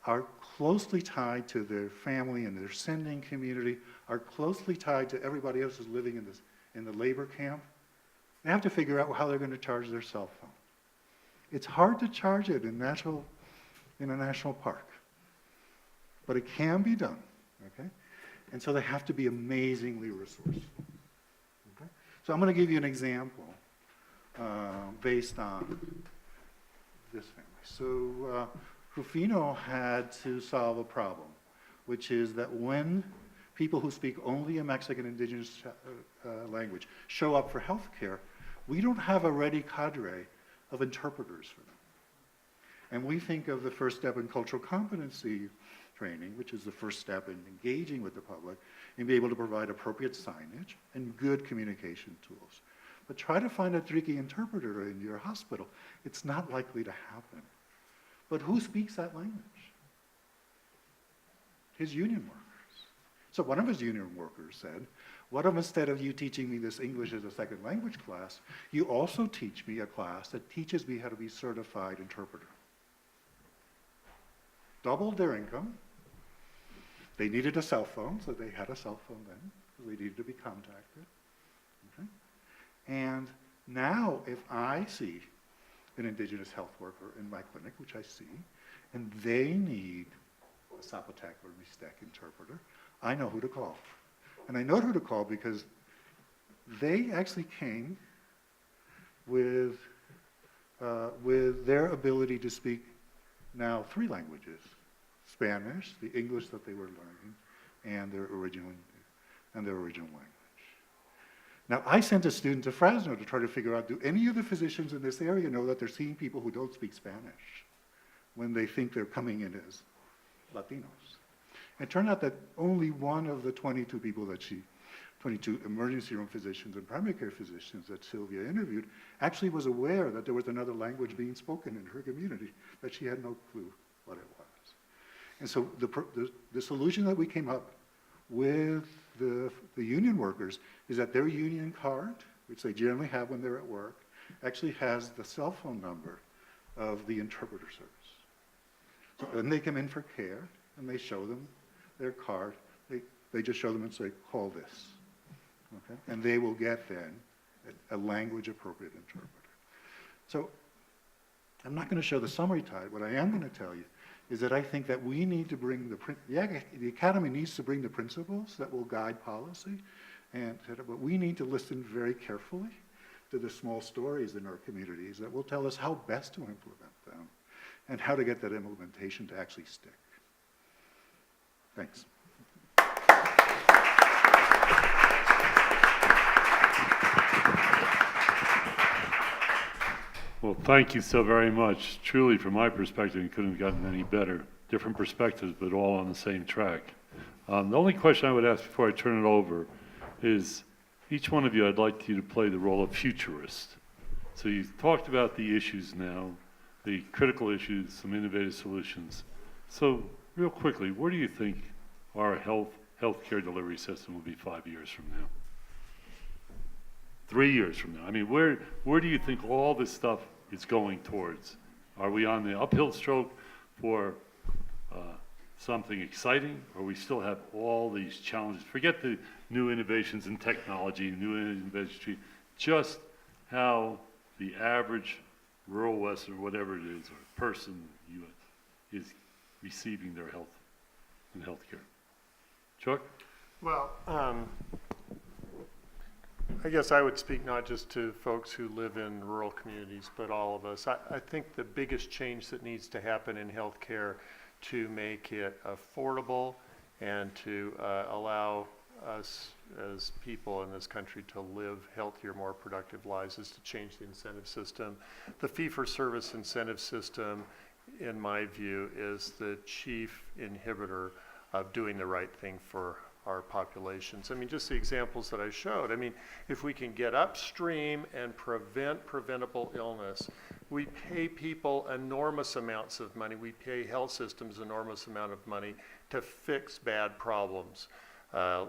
Speaker 4: are closely tied to their family and their sending community, are closely tied to everybody else who's living in the labor camp. They have to figure out how they're going to charge their cell phone. It's hard to charge it in a national park, but it can be done, okay? And so they have to be amazingly resourceful, okay? So I'm going to give you an example based on this family. So Rufino had to solve a problem, which is that when people who speak only a Mexican indigenous language show up for healthcare, we don't have a ready cadre of interpreters for them. And we think of the first step in cultural competency training, which is the first step in engaging with the public, and be able to provide appropriate signage and good communication tools. But try to find a tricky interpreter in your hospital. It's not likely to happen. But who speaks that language? His union workers. So one of his union workers said, what if instead of you teaching me this English as a second language class, you also teach me a class that teaches me how to be a certified interpreter? Doubled their income. They needed a cell phone, so they had a cell phone then, because they needed to be contacted. Okay? And now, if I see an indigenous health worker in my clinic, which I see, and they need a Zapotec or Mixtec interpreter, I know who to call. And I know who to call because they actually came with their ability to speak now 3 languages: Spanish, the English that they were learning, and their original language. Now, I sent a student to Fresno to try to figure out, do any of the physicians in this area know that they're seeing people who don't speak Spanish when they think they're coming in as Latinos? It turned out that only one of the 22 people that 22 emergency room physicians and primary care physicians that Sylvia interviewed actually was aware that there was another language being spoken in her community, but she had no clue what it was. And so the solution that we came up with the union workers is that their union card, which they generally have when they're at work, actually has the cell phone number of the interpreter service. So when they come in for care and they show them their card, they just show them and say, call this, okay? And they will get then a language appropriate interpreter. So I'm not going to show the summary tide. What I am going to tell you is that I think that we need to bring the academy needs to bring the principles that will guide policy, but we need to listen very carefully to the small stories in our communities that will tell us how best to implement them and how to get that implementation to actually stick. Thanks.
Speaker 1: Well, thank you so very much. Truly, from my perspective, it couldn't have gotten any better. Different perspectives, but all on the same track. The only question I would ask before I turn it over is, each one of you, I'd like you to play the role of futurist. So you've talked about the issues now, the critical issues, some innovative solutions. So real quickly, where do you think our healthcare delivery system will be 5 years from now? 3 years from now? I mean, where do you think all this stuff is going towards? Are we on the uphill stroke for something exciting, or we still have all these challenges? Forget the new innovations in technology, new innovations, just how the average rural Western, or whatever it is, or person in the U.S. is receiving their health and healthcare. Chuck?
Speaker 2: Well, I guess I would speak not just to folks who live in rural communities, but all of us. I think the biggest change that needs to happen in healthcare to make it affordable and to allow us as people in this country to live healthier, more productive lives is to change the incentive system. The fee-for-service incentive system, in my view, is the chief inhibitor of doing the right thing for our populations. I mean, just the examples that I showed. I mean, if we can get upstream and prevent preventable illness, we pay people enormous amounts of money. We pay health systems enormous amount of money to fix bad problems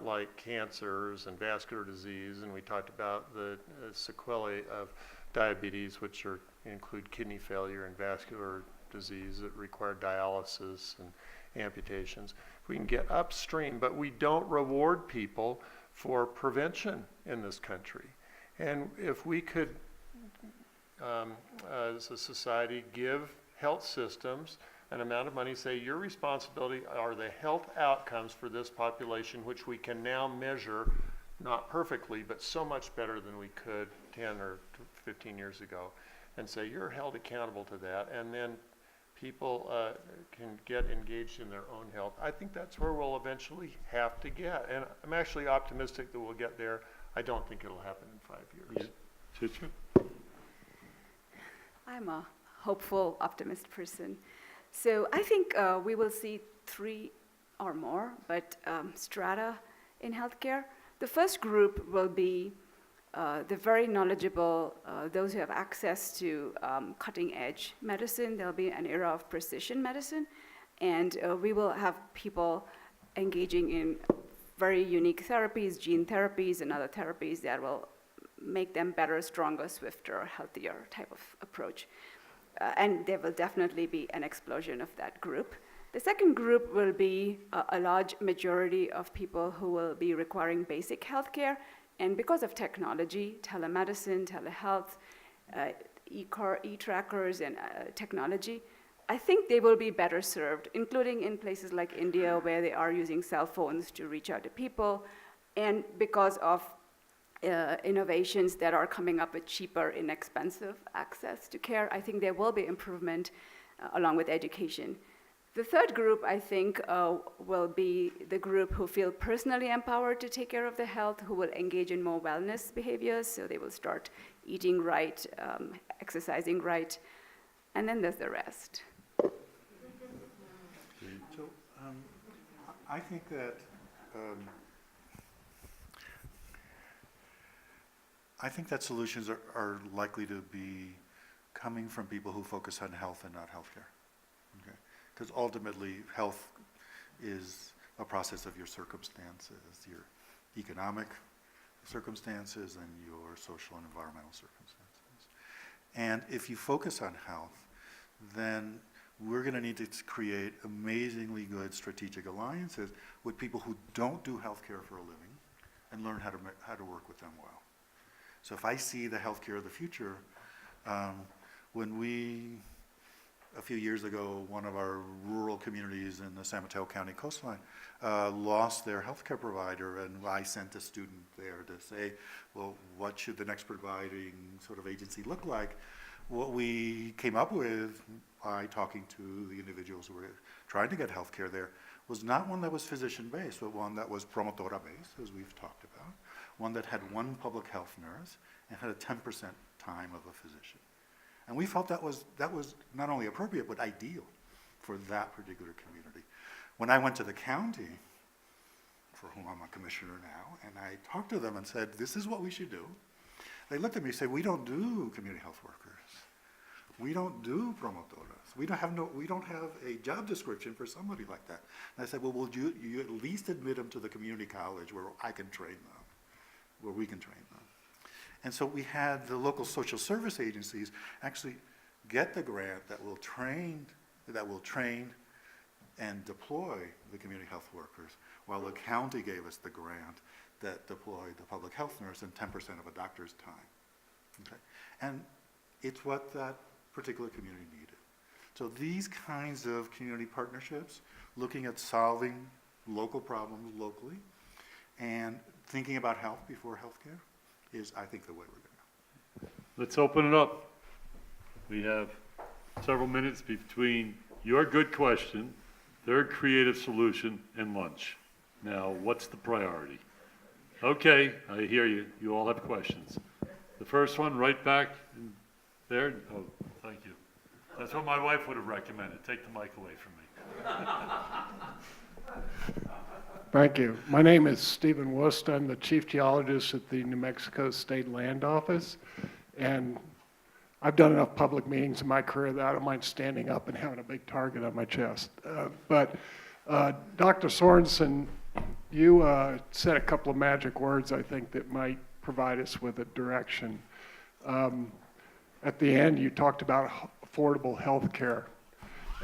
Speaker 2: like cancers and vascular disease. And we talked about the sequelae of diabetes, which include kidney failure and vascular disease that require dialysis and amputations. We can get upstream, but we don't reward people for prevention in this country. And if we could as a society, give health systems an amount of money, say your responsibility are the health outcomes for this population, which we can now measure, not perfectly, but so much better than we could 10 or 15 years ago, and say you're held accountable to that, and then people can get engaged in their own health. I think that's where we'll eventually have to get, and I'm actually optimistic that we'll get there. I don't think it'll happen in 5 years.
Speaker 1: Chicha?
Speaker 3: I'm a hopeful, optimist person. So I think we will see 3 or more, but strata in healthcare. The first group will be the very knowledgeable, those who have access to cutting edge medicine. There'll be an era of precision medicine, and we will have people engaging in very unique therapies, gene therapies and other therapies that will make them better, stronger, swifter, healthier type of approach. And there will definitely be an explosion of that group. The second group will be a large majority of people who will be requiring basic healthcare. And because of technology, telemedicine, telehealth, e-trackers, and technology, I think they will be better served, including in places like India, where they are using cell phones to reach out to people. And because of innovations that are coming up with cheaper, inexpensive access to care, I think there will be improvement along with education. The third group, I think, will be the group who feel personally empowered to take care of their health, who will engage in more wellness behaviors, so they will start eating right, exercising right, and then there's the rest.
Speaker 4: So I think that solutions are likely to be coming from people who focus on health and not healthcare. Okay? Because ultimately, health is a process of your circumstances, your economic circumstances and your social and environmental circumstances. And if you focus on health, then we're going to need to create amazingly good strategic alliances with people who don't do healthcare for a living and learn how to work with them well. So if I see the healthcare of the future, when we, a few years ago, one of our rural communities in the San Mateo County coastline lost their healthcare provider, and I sent a student there to say, well, what should the next providing sort of agency look like? What we came up with by talking to the individuals who were trying to get healthcare there was not one that was physician-based, but one that was promotora-based, as we've talked about, one that had one public health nurse and had a 10% time of a physician. And we felt that was not only appropriate, but ideal for that particular community. When I went to the county, for whom I'm a commissioner now, and I talked to them and said, this is what we should do, they looked at me and said, we don't do community health workers. We don't do promotoras. We don't have a job description for somebody like that. And I said, well, would you at least admit them to the community college where I can train them, where we can train them? And so we had the local social service agencies actually get the grant that will train and deploy the community health workers, while the county gave us the grant that deployed the public health nurse and 10% of a doctor's time. Okay? And it's what that particular community needed. So these kinds of community partnerships, looking at solving local problems locally and thinking about health before healthcare, is, I think, the way we're going to go.
Speaker 1: Let's open it up. We have several minutes between your good question, their creative solution, and lunch. Now, what's the priority? Okay, I hear you. You all have questions. The first one, right back in there. Oh, thank you. That's what my wife would have recommended. Take the mic away from me.
Speaker 5: Thank you. My name is Stephen Wust. I'm the chief geologist at the New Mexico State Land Office. And I've done enough public meetings in my career that I don't mind standing up and having a big target on my chest. But Dr. Sorenson, you said a couple of magic words, I think, that might provide us with a direction. At the end, you talked about affordable health care.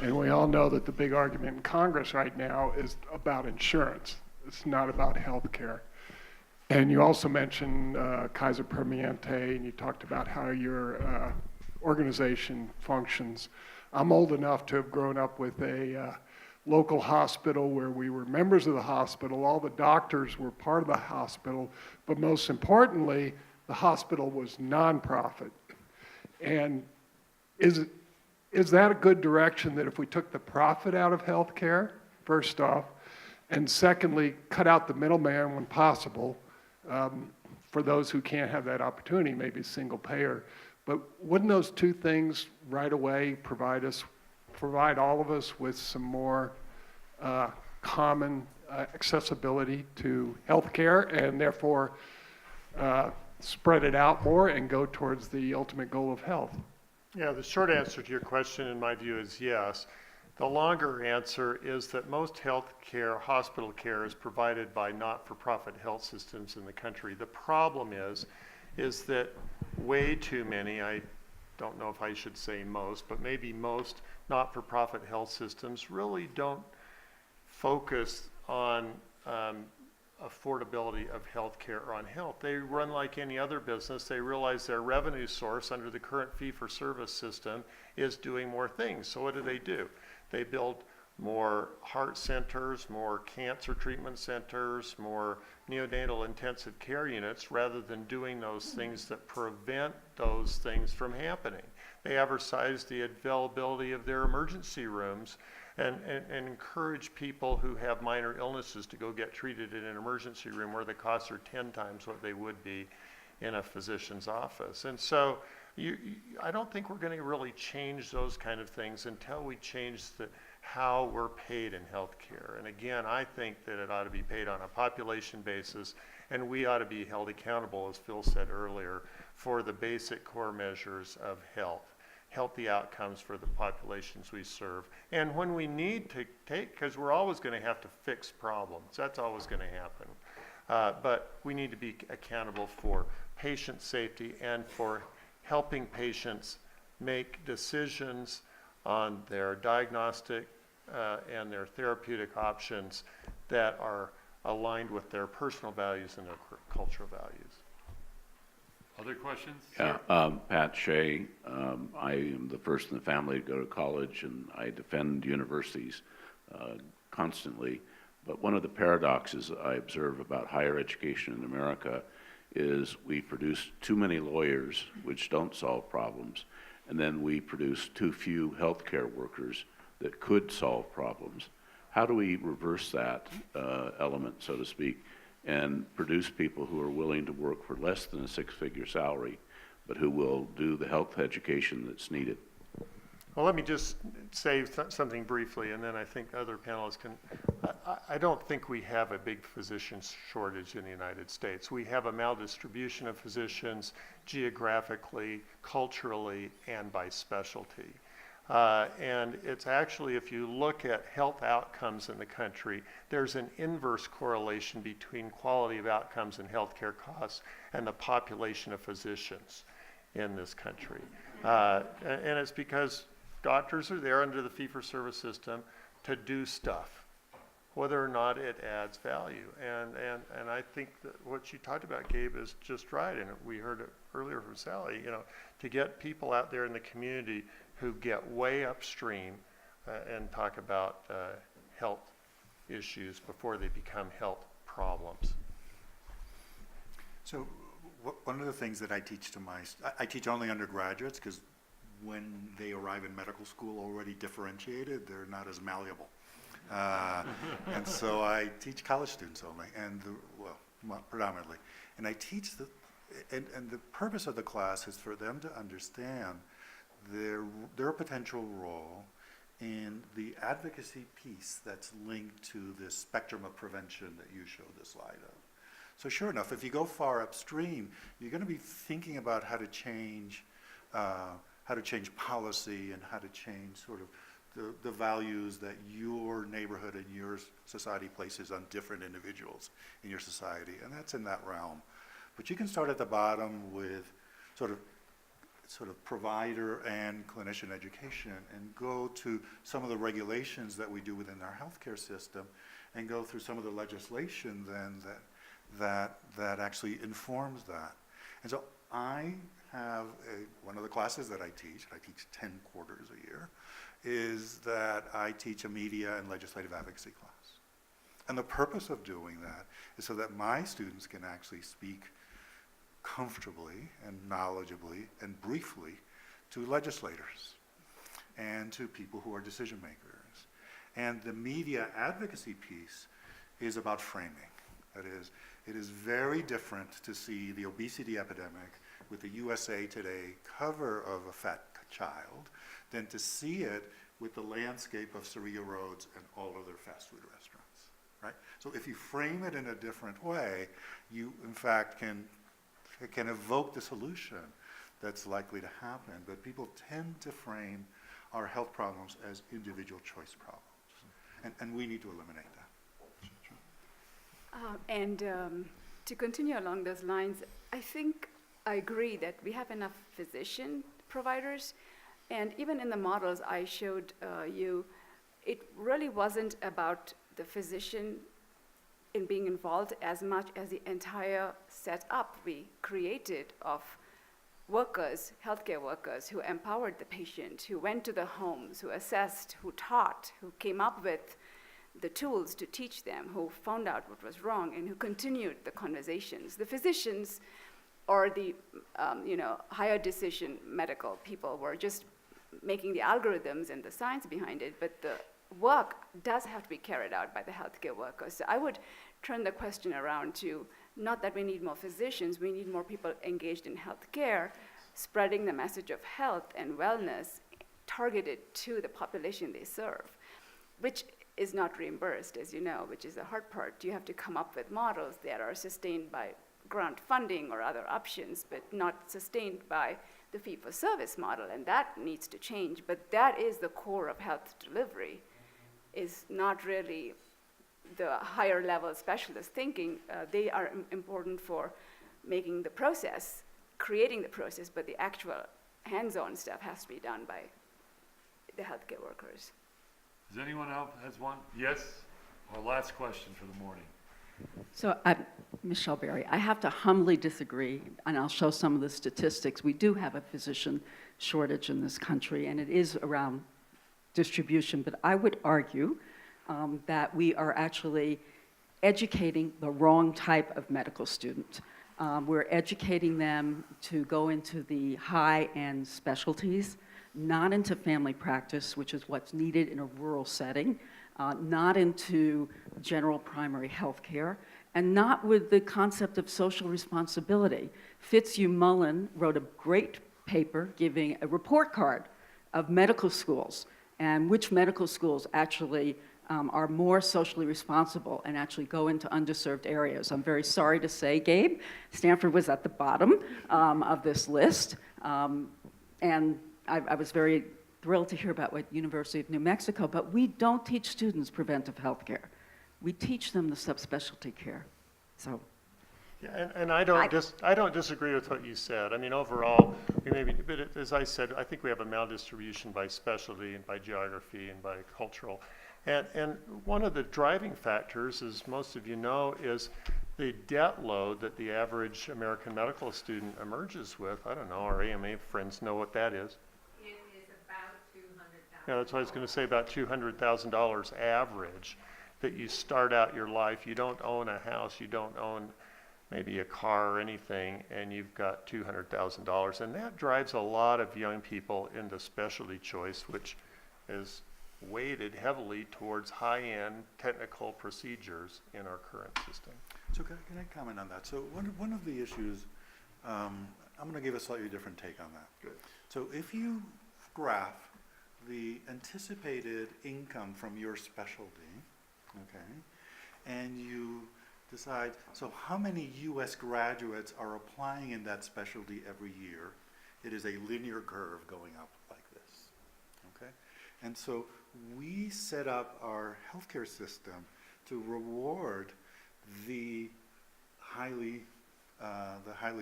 Speaker 5: And we all know that the big argument in Congress right now is about insurance. It's not about health care. And you also mentioned Kaiser Permanente, and you talked about how you're organization functions. I'm old enough to have grown up with a local hospital where we were members of the hospital. All the doctors were part of the hospital, but most importantly, the hospital was nonprofit. And is that a good direction, that if we took the profit out of healthcare, first off, and secondly, cut out the middleman when possible, for those who can't have that opportunity, maybe single payer. But wouldn't those two things right away provide all of us with some more common accessibility to healthcare, and therefore spread it out more and go towards the ultimate goal of health?
Speaker 2: Yeah, the short answer to your question, in my view, is yes. The longer answer is that most healthcare, hospital care, is provided by not-for-profit health systems in the country. The problem is that way too many, I don't know if I should say most, but maybe most not-for-profit health systems really don't focus on affordability of healthcare or on health. They run like any other business. They realize their revenue source under the current fee-for-service system is doing more things. So what do? They build more heart centers, more cancer treatment centers, more neonatal intensive care units, rather than doing those things that prevent those things from happening. They advertise the availability of their emergency rooms and encourage people who have minor illnesses to go get treated in an emergency room where the costs are 10 times what they would be in a physician's office. And so I don't think we're going to really change those kind of things until we change how we're paid in healthcare. And again, I think that it ought to be paid on a population basis, and we ought to be held accountable, as Phil said earlier, for the basic core measures of health, healthy outcomes for the populations we serve. And when we need to because we're always going to have to fix problems. That's always going to happen. But we need to be accountable for patient safety and for helping patients make decisions on their diagnostic and their therapeutic options that are aligned with their personal values and their cultural values.
Speaker 1: Other questions?
Speaker 6: Yeah, Pat, Shay. I am the first in the family to go to college, and I defend universities constantly. But one of the paradoxes I observe about higher education in America is we produce too many lawyers, which don't solve problems, and then we produce too few healthcare workers that could solve problems. How do we reverse that element, so to speak, and produce people who are willing to work for less than a six-figure salary, but who will do the health education that's needed?
Speaker 2: Well, let me just say something briefly, and then I think other panelists can. I don't think we have a big physician shortage in the United States. We have a maldistribution of physicians geographically, culturally, and by specialty. And it's actually, if you look at health outcomes in the country, there's an inverse correlation between quality of outcomes and healthcare costs and the population of physicians in this country. And it's because doctors are there under the fee-for-service system to do stuff, whether or not it adds value. And I think that what you talked about, Gabe, is just right. And we heard it earlier from Sally, to get people out there in the community who get way upstream and talk about health issues before they become health problems.
Speaker 4: So one of the things that I teach to I teach only undergraduates, because when they arrive in medical school already differentiated, they're not as malleable. And so I teach college students only, and predominantly. And I teach and the purpose of the class is for them to understand their potential role in the advocacy piece that's linked to this spectrum of prevention that you showed the slide of. So sure enough, if you go far upstream, you're going to be thinking about how to change policy and how to change sort of the values that your neighborhood and your society places on different individuals in your society, and that's in that realm. But you can start at the bottom with sort of provider and clinician education and go to some of the regulations that we do within our healthcare system and go through some of the legislation then that actually informs that. And so I have one of the classes that I teach 10 quarters a year, is that I teach a media and legislative advocacy class. And the purpose of doing that is so that my students can actually speak comfortably and knowledgeably and briefly to legislators and to people who are decision makers. And the media advocacy piece is about framing. That is, it is very different to see the obesity epidemic with the USA Today cover of a fat child than to see it with the landscape of Surrey Roads and all of their fast food restaurants, right? So if you frame it in a different way, you in fact can evoke the solution that's likely to happen. But people tend to frame our health problems as individual choice problems, and we need to eliminate that.
Speaker 3: To continue along those lines, I think I agree that we have enough physician providers, and even in the models I showed you, it really wasn't about the physician in being involved as much as the entire setup we created of workers, healthcare workers, who empowered the patient, who went to the homes, who assessed, who taught, who came up with the tools to teach them, who found out what was wrong, and who continued the conversations. The physicians or the higher decision medical people were just making the algorithms and the science behind it, but the work does have to be carried out by the healthcare workers. So I would turn the question around to not that we need more physicians, we need more people engaged in healthcare, spreading the message of health and wellness targeted to the population they serve, which is not reimbursed, as you know, which is the hard part. You have to come up with models that are sustained by grant funding or other options, but not sustained by the fee-for-service model, and that needs to change. But that is the core of health delivery, is not really the higher level specialist thinking. They are important for making the process, creating the process, but the actual hands-on stuff has to be done by the healthcare workers.
Speaker 1: Does anyone else has one? Yes? Our last question for the morning.
Speaker 7: So, Michelle Berry, I have to humbly disagree, and I'll show some of the statistics. We do have a physician shortage in this country, and it is around distribution, but I would argue that we are actually educating the wrong type of medical student. We're educating them to go into the high-end specialties, not into family practice, which is what's needed in a rural setting, not into general primary health care, and not with the concept of social responsibility. Fitzhugh-Mullen wrote a great paper giving a report card of medical schools and which medical schools actually are more socially responsible and actually go into underserved areas. I'm very sorry to say, Gabe, Stanford was at the bottom of this list, and I was very thrilled to hear about what University of New Mexico, but we don't teach students preventive health care. We teach them the subspecialty care. So,
Speaker 2: Yeah, and I don't disagree with what you said. I mean, overall, but as I said, I think we have a maldistribution by specialty and by geography and by cultural. And one of the driving factors, as most of you know, is the debt load that the average American medical student emerges with. I don't know, our AMA friends know what that is.
Speaker 8: It is about $200,000.
Speaker 2: Yeah, that's what I was going to say, about $200,000 average that you start out your life. You don't own a house, you don't own maybe a car or anything, and you've got $200,000. And that drives a lot of young people into specialty choice, which is weighted heavily towards high-end technical procedures in our current system.
Speaker 4: So can I comment on that? So one of the issues, I'm going to give a slightly different take on that.
Speaker 2: Good.
Speaker 4: So if you graph the anticipated income from your specialty, okay, and you decide, so how many U.S. graduates are applying in that specialty every year? It is a linear curve going up like this, okay? And so we set up our healthcare system to reward the highly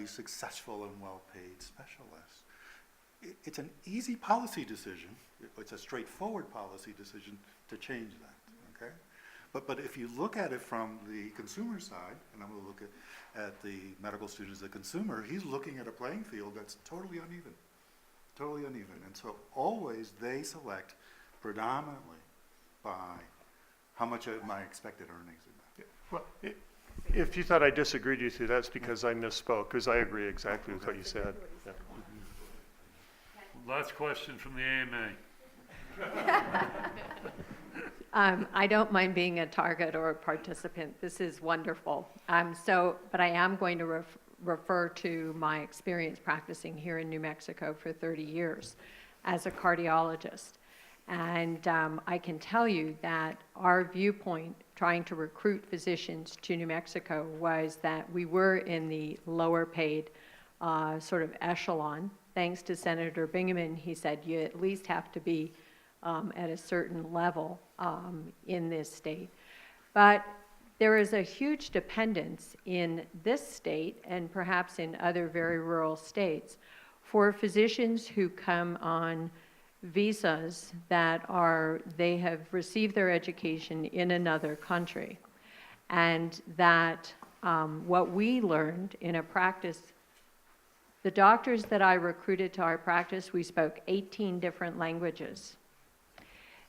Speaker 4: successful and well-paid specialists. It's an easy policy decision. It's a straightforward policy decision to change that, okay? But if you look at it from the consumer side, and I'm going to look at the medical student as a consumer, he's looking at a playing field that's totally uneven. Totally uneven. And so always they select predominantly by how much of my expected earnings in that.
Speaker 2: Well, if you thought I disagreed with you, that's because I misspoke, because I agree exactly with what you said. Yeah.
Speaker 1: Last question from the AMA.
Speaker 8: I don't mind being a target or a participant. This is wonderful. But I am going to refer to my experience practicing here in New Mexico for 30 years as a cardiologist. And I can tell you that our viewpoint trying to recruit physicians to New Mexico was that we were in the lower paid sort of echelon. Thanks to Senator Bingaman, he said you at least have to be at a certain level in this state. But there is a huge dependence in this state and perhaps in other very rural states for physicians who come on visas that they have received their education in another country. And that what we learned in a practice, the doctors that I recruited to our practice, we spoke 18 different languages.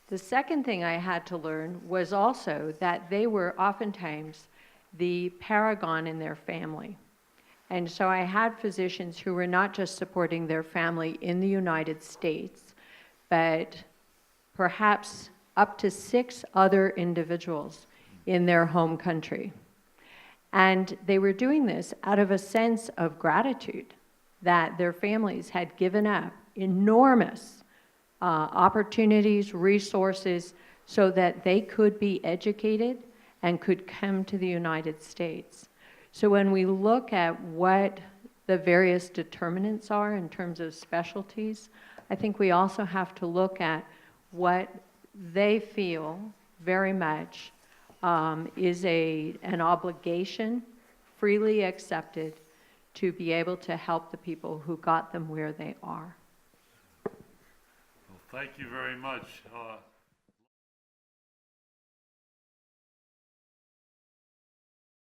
Speaker 8: The second thing I had to learn was also that they were oftentimes the paragon in their family. And so I had physicians who were not just supporting their family in the United States, but perhaps up to 6 other individuals in their home country. And they were doing this out of a sense of gratitude that their families had given up enormous opportunities, resources, so that they could be educated and could come to the United States. So when we look at what the various determinants are in terms of specialties, I think we also have to look at what they feel very much is an obligation freely accepted to be able to help the people who got them where they are.
Speaker 1: Well, thank you very much.